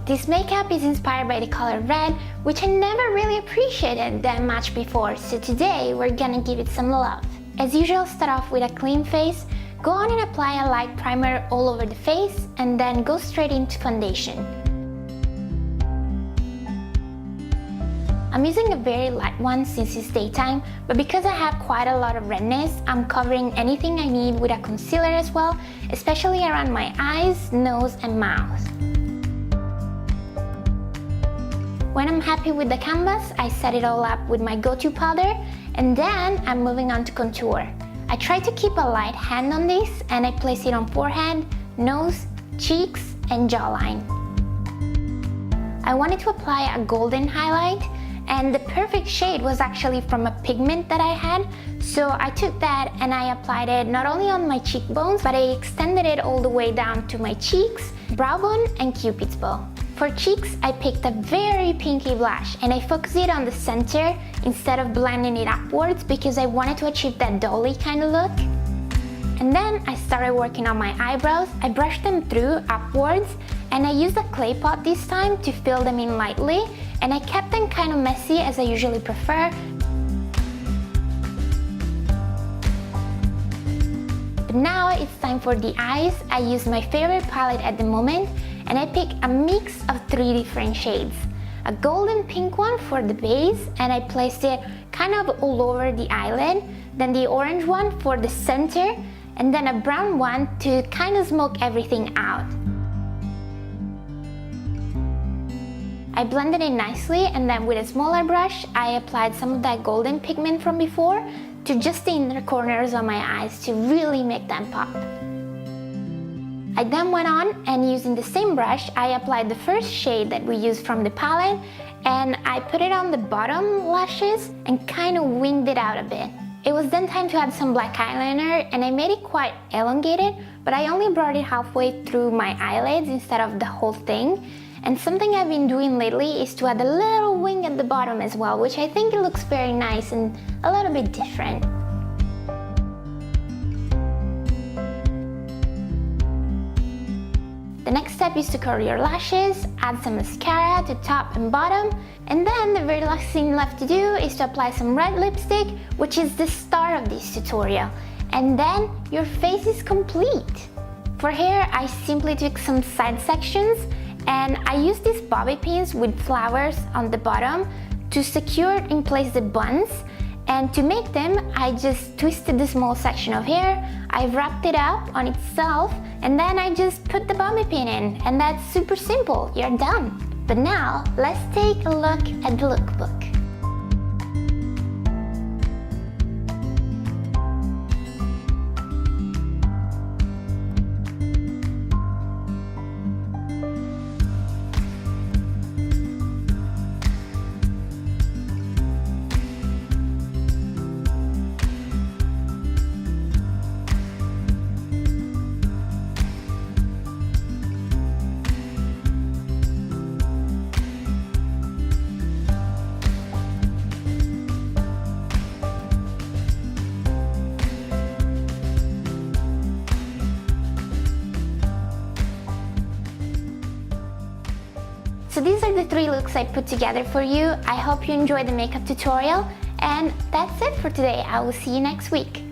This makeup is inspired by the color red, which I never really appreciated that much before, so today we're gonna give it some love. As usual, start off with a clean face, go on and apply a light primer all over the face, and then go straight into foundation. I'm using a very light one since it's daytime, but because I have quite a lot of redness, I'm covering anything I need with a concealer as well, especially around my eyes, nose, and mouth. When I'm happy with the canvas, I set it all up with my go-to powder, and then I'm moving on to contour. I try to keep a light hand on this, and I place it on forehead, nose, cheeks, and jawline. I wanted to apply a golden highlight, and the perfect shade was actually from a pigment that I had, so I took that and I applied it not only on my cheekbones, but I extended it all the way down to my cheeks, brow bone, and Cupid's bow. For cheeks, I picked a very pinky blush and I focused it on the center instead of blending it upwards because I wanted to achieve that dolly kind of look. And then I started working on my eyebrows. I brushed them through upwards and I used a clay pot this time to fill them in lightly, and I kept them kind of messy as I usually prefer. But now it's time for the eyes. I use my favorite palette at the moment and I pick a mix of 3 different shades. A golden pink one for the base, and I placed it kind of all over the eyelid, then the orange one for the center, and then a brown one to kind of smoke everything out. I blended it nicely, and then with a smaller brush, I applied some of that golden pigment from before to just the inner corners of my eyes to really make them pop. I then went on and using the same brush, I applied the first shade that we used from the palette, and I put it on the bottom lashes and kind of winged it out a bit. It was then time to add some black eyeliner, and I made it quite elongated, but I only brought it halfway through my eyelids instead of the whole thing. And something I've been doing lately is to add a little wing at the bottom as well, which I think it looks very nice and a little bit different. The next step is to curl your lashes, add some mascara to top and bottom, and then the very last thing left to do is to apply some red lipstick, which is the star of this tutorial. And then your face is complete! For hair, I simply took some side sections and I used these bobby pins with flowers on the bottom to secure in place the buns, and to make them I just twisted the small section of hair, I wrapped it up on itself, and then I just put the bobby pin in, and that's super simple, you're done. But now let's take a look at the lookbook. So these are the 3 looks I put together for you. I hope you enjoyed the makeup tutorial, and that's it for today. I will see you next week.